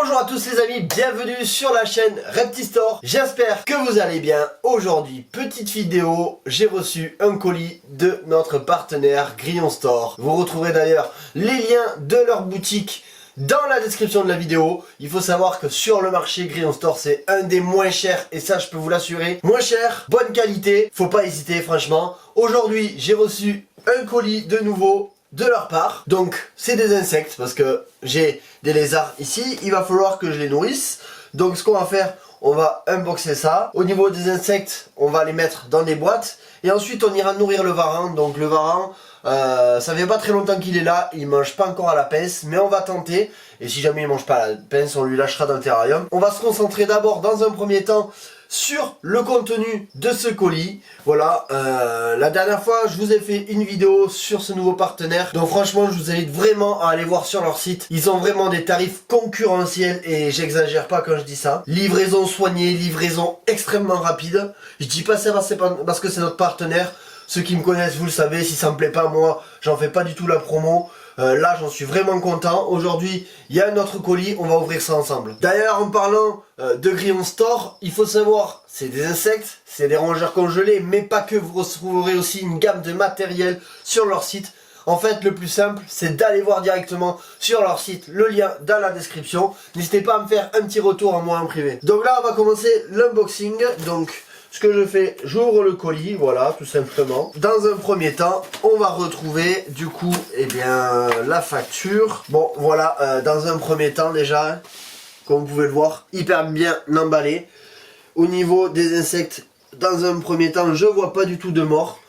Bonjour à tous les amis, bienvenue sur la chaîne Reptistore. J'espère que vous allez bien. Aujourd'hui, petite vidéo, j'ai reçu un colis de notre partenaire Grillon Store. Vous retrouverez d'ailleurs les liens de leur boutique dans la description de la vidéo. Il faut savoir que sur le marché, Grillon Store c'est un des moins chers, et ça je peux vous l'assurer. Moins cher, bonne qualité, faut pas hésiter franchement. Aujourd'hui, j'ai reçu un colis de nouveau de leur part. Donc c'est des insectes parce que j'ai des lézards ici, il va falloir que je les nourrisse. Donc ce qu'on va faire, on va unboxer ça. Au niveau des insectes, on va les mettre dans des boîtes et ensuite on ira nourrir le varan. Donc le varan, ça fait pas très longtemps qu'il est là, il mange pas encore à la pince, mais on va tenter. Et si jamais il mange pas à la pince, on lui lâchera dans le terrarium. On va se concentrer d'abord dans un premier temps sur le contenu de ce colis. Voilà, la dernière fois je vous ai fait une vidéo sur ce nouveau partenaire, donc franchement je vous invite vraiment à aller voir sur leur site. Ils ont vraiment des tarifs concurrentiels et j'exagère pas quand je dis ça. Livraison soignée, livraison extrêmement rapide. Je dis pas ça parce que c'est notre partenaire. Ceux qui me connaissent, vous le savez, si ça me plaît pas, moi j'en fais pas du tout la promo. Là j'en suis vraiment content. Aujourd'hui il y a un autre colis, on va ouvrir ça ensemble. D'ailleurs en parlant de Grillon Store, il faut savoir, c'est des insectes, c'est des rongeurs congelés, mais pas que, vous retrouverez aussi une gamme de matériel sur leur site. En fait le plus simple c'est d'aller voir directement sur leur site, le lien dans la description. N'hésitez pas à me faire un petit retour à moi en privé. Donc là on va commencer l'unboxing. Donc ce que je fais, j'ouvre le colis, voilà, tout simplement. Dans un premier temps, on va retrouver, du coup, eh bien, la facture. Bon, voilà, dans un premier temps, déjà, comme vous pouvez le voir, hyper bien emballé. Au niveau des insectes, dans un premier temps, je vois pas du tout de mort.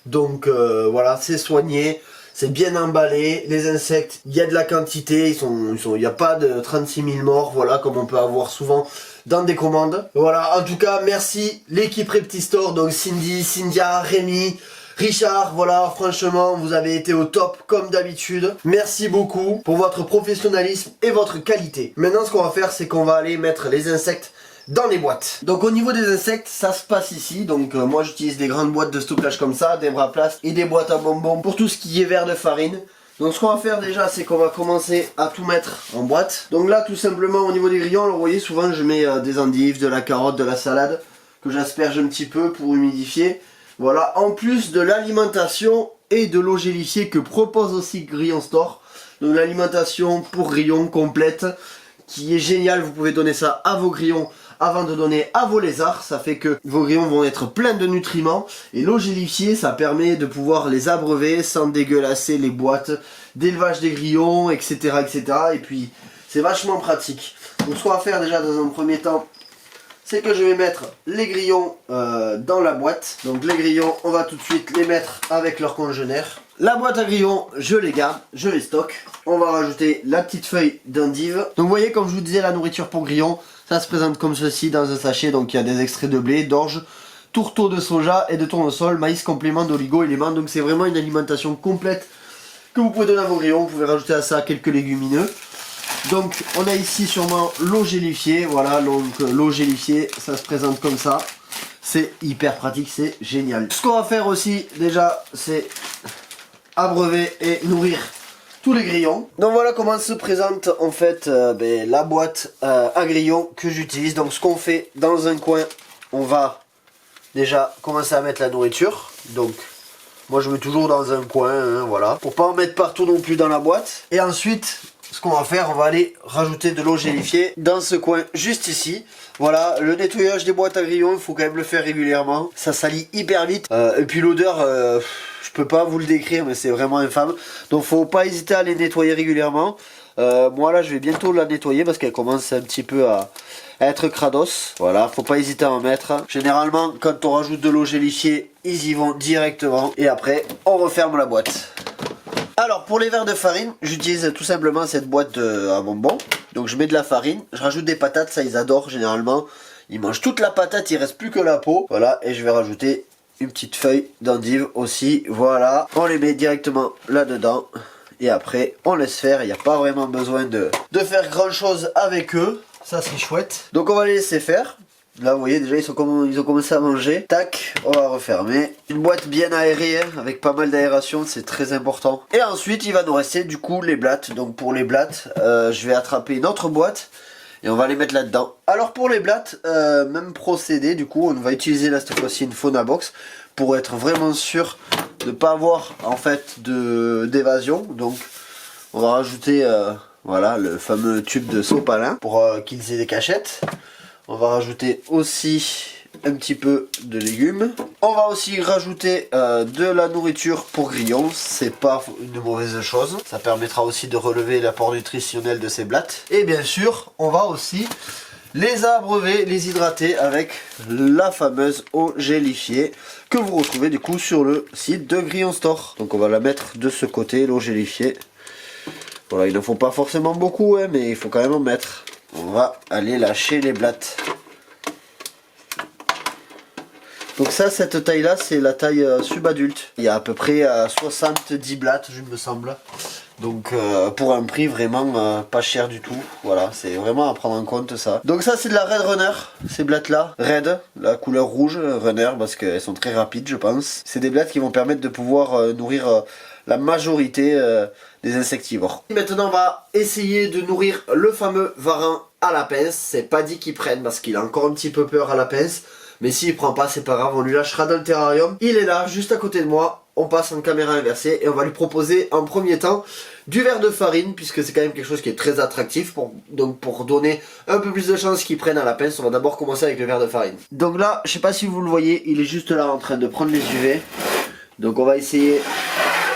Donc, voilà, c'est soigné. C'est bien emballé, les insectes, il y a de la quantité, il n'y a pas de 36 000 morts, voilà, comme on peut avoir souvent dans des commandes. Voilà, en tout cas, merci l'équipe Reptistore, donc Cindy, Cynthia, Rémi, Richard, voilà, franchement, vous avez été au top comme d'habitude. Merci beaucoup pour votre professionnalisme et votre qualité. Maintenant, ce qu'on va faire, c'est qu'on va aller mettre les insectes dans les boîtes. Donc au niveau des insectes, ça se passe ici. Donc moi j'utilise des grandes boîtes de stockage comme ça, des bras places et des boîtes à bonbons pour tout ce qui est verre de farine. Donc ce qu'on va faire déjà, c'est qu'on va commencer à tout mettre en boîte. Donc là tout simplement au niveau des grillons, vous voyez souvent je mets des endives, de la carotte, de la salade que j'asperge un petit peu pour humidifier. Voilà, en plus de l'alimentation et de l'eau gélifiée que propose aussi Grillon Store. Donc l'alimentation pour grillons complète qui est géniale, vous pouvez donner ça à vos grillons avant de donner à vos lézards, ça fait que vos grillons vont être pleins de nutriments. Et l'eau gélifiée, ça permet de pouvoir les abreuver sans dégueulasser les boîtes d'élevage des grillons, etc. etc. Et puis c'est vachement pratique. Donc ce qu'on va faire déjà dans un premier temps, c'est que je vais mettre les grillons dans la boîte. Donc les grillons, on va tout de suite les mettre avec leur congénère. La boîte à grillons, je les garde, je les stocke. On va rajouter la petite feuille d'endive. Donc vous voyez, comme je vous disais, la nourriture pour grillons, ça se présente comme ceci dans un sachet. Donc il y a des extraits de blé, d'orge, tourteau de soja et de tournesol, maïs complément d'oligo-éléments. Donc c'est vraiment une alimentation complète que vous pouvez donner à vos grillons. Vous pouvez rajouter à ça quelques légumineux. Donc on a ici sûrement l'eau gélifiée. Voilà, donc l'eau gélifiée, ça se présente comme ça. C'est hyper pratique, c'est génial. Ce qu'on va faire aussi déjà, c'est abreuver et nourrir tous les grillons. Donc voilà comment se présente en fait la boîte à grillons que j'utilise. Donc ce qu'on fait, dans un coin, on va déjà commencer à mettre la nourriture. Donc moi je mets toujours dans un coin, hein, voilà, pour pas en mettre partout non plus dans la boîte. Et ensuite, ce qu'on va faire, on va aller rajouter de l'eau gélifiée dans ce coin juste ici. Voilà, le nettoyage des boîtes à grillons, il faut quand même le faire régulièrement. Ça salit hyper vite. Et puis l'odeur, je peux pas vous le décrire, mais c'est vraiment infâme. Donc faut pas hésiter à les nettoyer régulièrement. Moi là, je vais bientôt la nettoyer parce qu'elle commence un petit peu à être crados. Voilà, faut pas hésiter à en mettre. Généralement, quand on rajoute de l'eau gélifiée, ils y vont directement. Et après, on referme la boîte. Alors pour les verres de farine, j'utilise tout simplement cette boîte à bonbons. Donc je mets de la farine, je rajoute des patates, ça ils adorent généralement. Ils mangent toute la patate, il reste plus que la peau. Voilà, et je vais rajouter une petite feuille d'endive aussi. Voilà, on les met directement là-dedans. Et après on laisse faire, il n'y a pas vraiment besoin de faire grand chose avec eux. Ça c'est chouette. Donc on va les laisser faire. Là vous voyez déjà ils ont commencé à manger. Tac, on va refermer. Une boîte bien aérée hein, avec pas mal d'aération, c'est très important. Et ensuite il va nous rester du coup les blattes. Donc pour les blattes, je vais attraper une autre boîte Et on va les mettre là-dedans. Alors pour les blattes, même procédé, du coup on va utiliser là cette fois-ci une Fauna Box pour être vraiment sûr de ne pas avoir en fait d'évasion. Donc on va rajouter voilà le fameux tube de sopalin pour qu'ils aient des cachettes. On va rajouter aussi un petit peu de légumes. On va aussi rajouter de la nourriture pour grillons. C'est pas une mauvaise chose. Ça permettra aussi de relever l'apport nutritionnel de ces blattes. Et bien sûr, on va aussi les abreuver, les hydrater avec la fameuse eau gélifiée que vous retrouvez du coup sur le site de Grillon Store. Donc on va la mettre de ce côté, l'eau gélifiée. Voilà, il ne faut pas forcément beaucoup, hein, mais il faut quand même en mettre. On va aller lâcher les blattes. Donc ça, cette taille là, c'est la taille subadulte. Il y a à peu près 70 blattes, je me semble. Donc pour un prix vraiment pas cher du tout. Voilà, c'est vraiment à prendre en compte ça. Donc ça c'est de la Red Runner, ces blattes là. Red, la couleur rouge, Runner, parce qu'elles sont très rapides je pense. C'est des blattes qui vont permettre de pouvoir nourrir la majorité des insectivores. Maintenant on va essayer de nourrir le fameux varan à la pince. C'est pas dit qu'il prenne parce qu'il a encore un petit peu peur à la pince. Mais s'il prend pas, c'est pas grave, on lui lâchera dans le terrarium. Il est là, juste à côté de moi. On passe en caméra inversée et on va lui proposer en premier temps du verre de farine, puisque c'est quand même quelque chose qui est très attractif. Donc pour donner un peu plus de chance qu'il prenne à la pince, on va d'abord commencer avec le verre de farine. Donc là, je sais pas si vous le voyez, il est juste là en train de prendre les UV. Donc on va essayer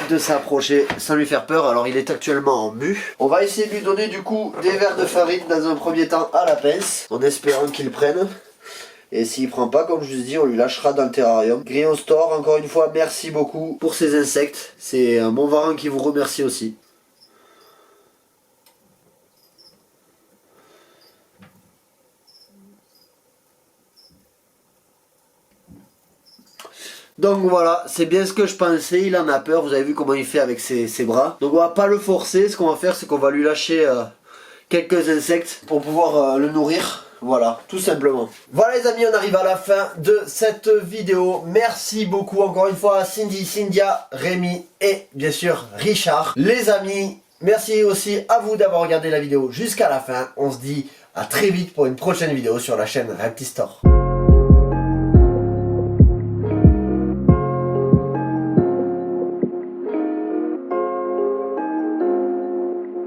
de s'approcher sans lui faire peur. Alors il est actuellement en mue. On va essayer de lui donner du coup des verres de farine dans un premier temps à la pince, en espérant qu'il prenne. Et s'il prend pas, comme je vous ai dit, on lui lâchera dans le terrarium. Grillon Store, encore une fois, merci beaucoup pour ces insectes. C'est un bon varan qui vous remercie aussi. Donc voilà, c'est bien ce que je pensais, il en a peur, vous avez vu comment il fait avec ses bras. Donc on va pas le forcer, ce qu'on va faire c'est qu'on va lui lâcher quelques insectes pour pouvoir le nourrir. Voilà, tout simplement. Voilà les amis, on arrive à la fin de cette vidéo. Merci beaucoup encore une fois à Cindy, Cyndia, Rémi et bien sûr Richard. Les amis, merci aussi à vous d'avoir regardé la vidéo jusqu'à la fin. On se dit à très vite pour une prochaine vidéo sur la chaîne Reptistore.